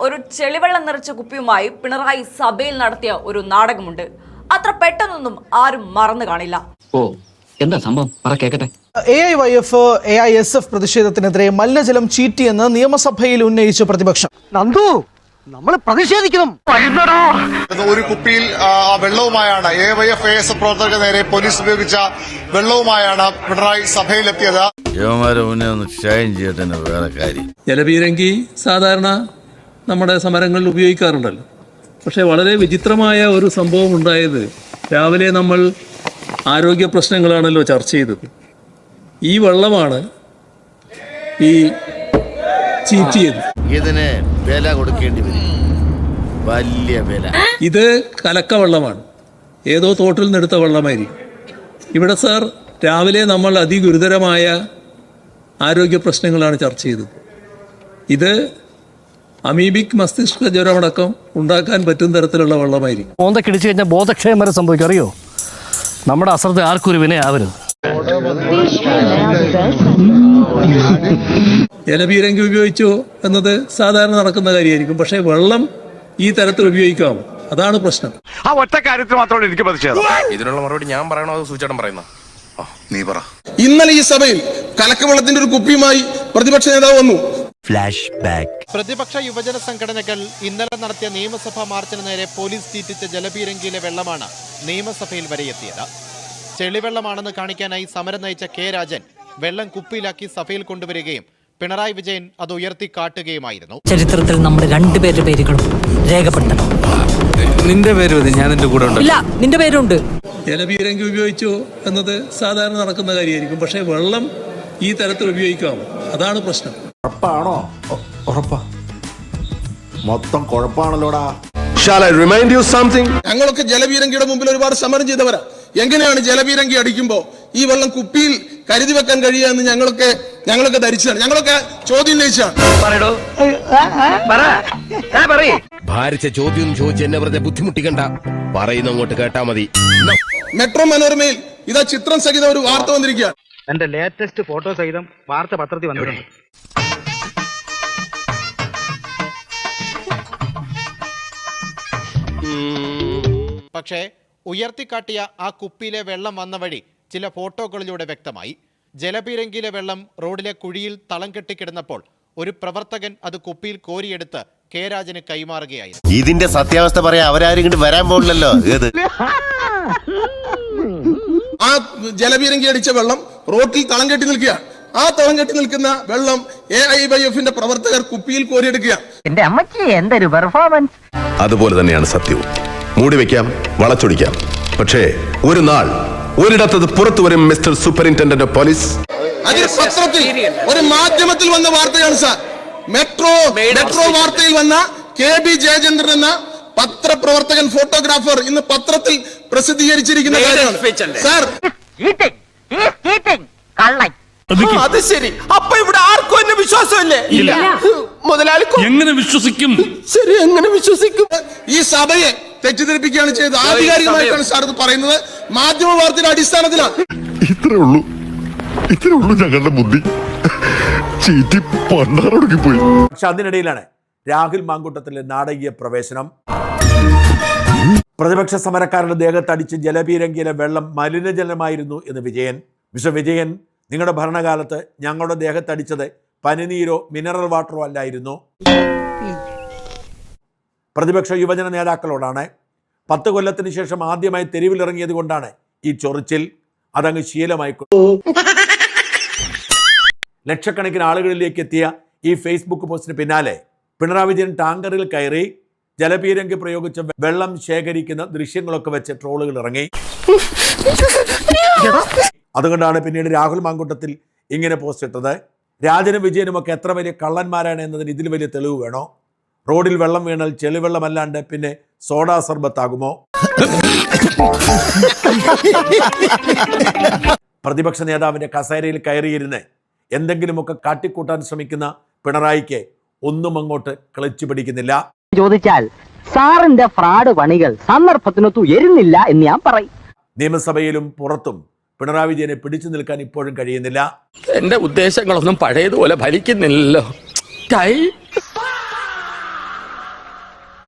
ഒരു ചെളിവെള്ളം നിറച്ച കുപ്പിയുമായി പിണറായി സഭയിൽ നടത്തിയ ഒരു നാടകമുണ്ട്. അത്ര പെട്ടെന്നൊന്നും ആരും മറന്നു കാണില്ല. എന്താ സംഭവം പറ കേക്കട്ടെ. AIYF AISF പ്രതിഷേധത്തിനെതിരെ മലിനജലം ചീറ്റിയെന്ന് നിയമസഭയിൽ ഉന്നയിച്ച പ്രതിപക്ഷം. നന്ദു, നമ്മൾ പ്രതിഷേധിക്കണം. ഒരു കുപ്പിയിൽ വെള്ളവുമായാണ് AIYF AISF പ്രവർത്തകർക്ക് നേരെ പോലീസ് ഉപയോഗിച്ച വെള്ളവുമായാണ് പിണറായി സഭയിലെത്തിയത്. ജലപീരങ്കി സാധാരണ നമ്മുടെ സമരങ്ങളിൽ ഉപയോഗിക്കാറുണ്ടല്ലോ. പക്ഷേ വളരെ വിചിത്രമായ ഒരു സംഭവം ഉണ്ടായത്, രാവിലെ നമ്മൾ ആരോഗ്യ പ്രശ്നങ്ങളാണല്ലോ ചർച്ച ചെയ്തത്. ഈ വെള്ളമാണ് ഈ ചീറ്റിയത്. ഇതിന് വില കൊടുക്കേണ്ടി വരും, വലിയ വില. ഇത് കലക്ക വെള്ളമാണ്, ഏതോ തോട്ടിൽ നിന്നെടുത്ത വെള്ളമായിരിക്കും. ഇവിടെ സാർ രാവിലെ നമ്മൾ അതിഗുരുതരമായ ആരോഗ്യ പ്രശ്നങ്ങളാണ് ചർച്ച ചെയ്തത്. ഇത് അമീബിക് മസ്തിഷ്ക ജ്വരമടക്കം ഉണ്ടാക്കാൻ പറ്റുന്ന തരത്തിലുള്ള വെള്ളമായിരിക്കും. മോന്തക്കിടിച്ചു കഴിഞ്ഞാൽ ബോധക്ഷയം വരെ സംഭവിക്കും, അറിയോ? നമ്മുടെ അശ്രദ്ധ ആർക്കും ഒരു വിനയാവരുത്. ജലപീരങ്കി ഉപയോഗിച്ചോ എന്നത് സാധാരണ നടക്കുന്ന കാര്യമായിരിക്കും. പക്ഷേ വെള്ളം ഈ തരത്തിൽ ഉപയോഗിക്കാമോ? അതാണ് പ്രശ്നം. ആ ഒറ്റ കാര്യത്തിൽ മാത്രമാണ് എനിക്ക് പ്രതിഷേധം. ഇതിനുള്ള മറുപടി ഞാൻ പറയണോ അതോ സൂചിച്ചേട്ടൻ പറയുന്ന? നീ പറ. ഇന്നലെ ഈ സഭയിൽ കലക്കവെള്ളത്തിന്റെ ഒരു കുപ്പിയുമായി പ്രതിപക്ഷ നേതാവ് വന്നു. Flash back. പ്രതിപക്ഷ യുവജന സംഘടനകൾ ഇന്നലെ നടത്തിയ നിയമസഭാ മാർച്ചിന് നേരെ പോലീസ് തീറ്റിച്ച ജലപീരങ്കിയിലെ വെള്ളമാണ് നിയമസഭയിൽ വരെയെത്തിയത്. ചെളിവെള്ളമാണെന്ന് കാണിക്കാനായി സമരം നയിച്ച കെ രാജൻ വെള്ളം കുപ്പിയിലാക്കി സഭയിൽ കൊണ്ടുവരികയും പിണറായി വിജയൻ അത് ഉയർത്തി കാട്ടുകയുമായിരുന്നു. ചരിത്രത്തിൽ നമ്മുടെ രണ്ടുപേരുടെ പേരുകളും രേഖപ്പെടുത്തണം. നിന്റെ പേര് ഞാൻ നിന്റെ കൂടെ ഉണ്ട്. ഇല്ല, നിന്റെ പേരുണ്ട്. ജലപീരങ്കി ഉപയോഗിച്ചോ എന്നത് സാധാരണ നടക്കുന്ന കാര്യമായിരിക്കും. പക്ഷേ വെള്ളം ഈ തരത്തിൽ ഉപയോഗിക്കാമോ? അതാണ് പ്രശ്നം. ഉറപ്പാണോ? ഉറപ്പാ. മൊത്തം കുഴപ്പമാണല്ലോടാ. ഞങ്ങളൊക്കെ ജലപീരങ്കിയുടെ മുമ്പിൽ ഒരുപാട് സമരം ചെയ്തവരാ. എങ്ങനെയാണ് ജലപീരങ്കി അടിക്കുമ്പോ ഈ വെള്ളം കുപ്പിയിൽ കരുതി വെക്കാൻ കഴിയുക ഞങ്ങളൊക്കെ ധരിച്ചതാണ്. ഞങ്ങളൊക്കെ ചോദ്യം ഉന്നയിച്ചാണ്. ഭാരിച്ച ചോദ്യം ചോദിച്ച് എന്നെ വെറുതെ ബുദ്ധിമുട്ടിക്കണ്ട, പറയുന്ന അങ്ങോട്ട് കേട്ടാ മതി. മെട്രോ മനോരമയിൽ ഇതാ ചിത്രം സഹിതം ഒരു വാർത്ത വന്നിരിക്കുകയാണ്. എന്റെ ലേറ്റസ്റ്റ് ഫോട്ടോ സഹിതം വാർത്ത പത്രത്തിൽ വന്നിട്ടുണ്ട്. പക്ഷേ ഉയർത്തിക്കാട്ടിയ ആ കുപ്പിയിലെ വെള്ളം വന്ന വഴി ചില ഫോട്ടോകളിലൂടെ വ്യക്തമായി. ജലപീരങ്കിയിലെ വെള്ളം റോഡിലെ കുഴിയിൽ തളം കെട്ടിക്കിടന്നപ്പോൾ ഒരു പ്രവർത്തകൻ അത് കുപ്പിയിൽ കോരിയെടുത്ത് കെ രാജന് കൈമാറുകയായിരുന്നു. ഇതിന്റെ സത്യാവസ്ഥ പറയാൻ അവരാരും ഇങ്ങോട്ട് വരാൻ പോകില്ലല്ലോ. ആ ജലപീരങ്കി അടിച്ച വെള്ളം റോഡിൽ തളം കെട്ടി നിൽക്കുകയാണ്. ആ തളം കെട്ടി നിൽക്കുന്ന വെള്ളം AIYFന്റെ പ്രവർത്തകർ കുപ്പിയിൽ കോരിയെടുക്കുകയാണ്. എന്റെ അമ്മച്ചി എന്തൊരു പെർഫോമൻസ്. അതുപോലെ തന്നെയാണ് സത്യവും. മൂടി വെക്കാം, വളച്ചൊടിക്കാം, പക്ഷേ ഒരു നാൾ ഒരിടത്തത് പുറത്തു വരും. Mister superintendent of police. അതിൽ പത്രത്തിൽ ഒരു മാധ്യമത്തിൽ വന്ന വാർത്തയാണ് സാർ. മെട്രോ വാർത്തയിൽ വന്ന KB ജയചന്ദ്രൻ എന്ന പത്രപ്രവർത്തകൻ, ഫോട്ടോഗ്രാഫർ ഇന്ന് പത്രത്തിൽ പ്രസിദ്ധീകരിച്ചിരിക്കുന്ന കാര്യമാണ് സാർ. അത് ശരി. അപ്പൊ ഇവിടെ ആർക്കും എന്നെ വിശ്വാസമല്ലേ? മുതലാളിക്കും എങ്ങനെ വിശ്വസിക്കും? ശരി, എങ്ങനെ വിശ്വസിക്കും? ഈ സഭയെ തെറ്റിദ്ധരിപ്പിക്കുകയാണ് ചെയ്തത്. ആധികാരികമായിട്ടാണ് സാർ ഇത് പറയുന്നത്, മാധ്യമ വാർത്തയുടെ അടിസ്ഥാനത്തിലാണ്. ഇത്രേ ഉള്ളൂ ഞങ്ങളുടെ ബുദ്ധി. ചീറ്റി പണ്ടാറൊടുക്കി പോയി. പക്ഷെ അതിനിടയിലാണ് രാഹുൽ മാങ്കൂട്ടത്തിലെ നാടകീയ പ്രവേശനം. പ്രതിപക്ഷ സമരക്കാരുടെ ദേഹത്തടിച്ച് ജലപീരങ്കിയിലെ വെള്ളം മലിനജലമായിരുന്നു എന്ന് വിജയൻ. മിസ്റ്റർ വിജയൻ, നിങ്ങളുടെ ഭരണകാലത്ത് ഞങ്ങളുടെ ദേഹത്തടിച്ചത് പനിനീരോ മിനറൽ വാട്ടറോ അല്ലായിരുന്നു. പ്രതിപക്ഷ യുവജന നേതാക്കളോടാണ്. 10 കൊല്ലത്തിന് ശേഷം ആദ്യമായി തെരുവിലിറങ്ങിയത് കൊണ്ടാണ് ഈ ചൊറിച്ചിൽ. അതങ്ങ് ശീലമായി. ലക്ഷക്കണക്കിന് ആളുകളിലേക്ക് എത്തിയ ഈ ഫേസ്ബുക്ക് പോസ്റ്റിന് പിന്നാലെ പിണറായി വിജയൻ ടാങ്കറിൽ കയറി ജലപീരങ്കി പ്രയോഗിച്ച് വെള്ളം ശേഖരിക്കുന്ന ദൃശ്യങ്ങളൊക്കെ വെച്ച് ട്രോളുകൾ ഇറങ്ങി. അതുകൊണ്ടാണ് പിന്നീട് രാഹുൽ മാങ്കൂട്ടത്തിൽ ഇങ്ങനെ പോസ്റ്റ് ഇട്ടത്. രാജനും വിജയനുമൊക്കെ എത്ര വലിയ കള്ളന്മാരാണ് എന്നതിന് ഇതിൽ വലിയ തെളിവ് വേണോ? റോഡിൽ വെള്ളം വീണാൽ ചെളിവെള്ളമല്ലാണ്ട് പിന്നെ സോഡാ സർബത്താകുമോ? പ്രതിപക്ഷ നേതാവിന്റെ കസേരയിൽ കയറിയിരുന്ന് എന്തെങ്കിലുമൊക്കെ കാട്ടിക്കൂട്ടാൻ ശ്രമിക്കുന്ന പിണറായിക്ക് ഒന്നും അങ്ങോട്ട് ക്ലച്ച് പിടിക്കുന്നില്ല. ചോദിച്ചാൽ സാറിന്റെ ഫ്രോഡ് പണികൾ സന്ദർഭത്തിനൊത്തു ഉയരുന്നില്ല എന്ന് ഞാൻ പറയും. നിയമസഭയിലും പുറത്തും പിണറായി വിജയനെ പിടിച്ചു നിൽക്കാൻ ഇപ്പോഴും കഴിയുന്നില്ല. എന്റെ ഉദ്ദേശങ്ങളൊന്നും പഴയതുപോലെ ഫലിക്കുന്നില്ലല്ലോ.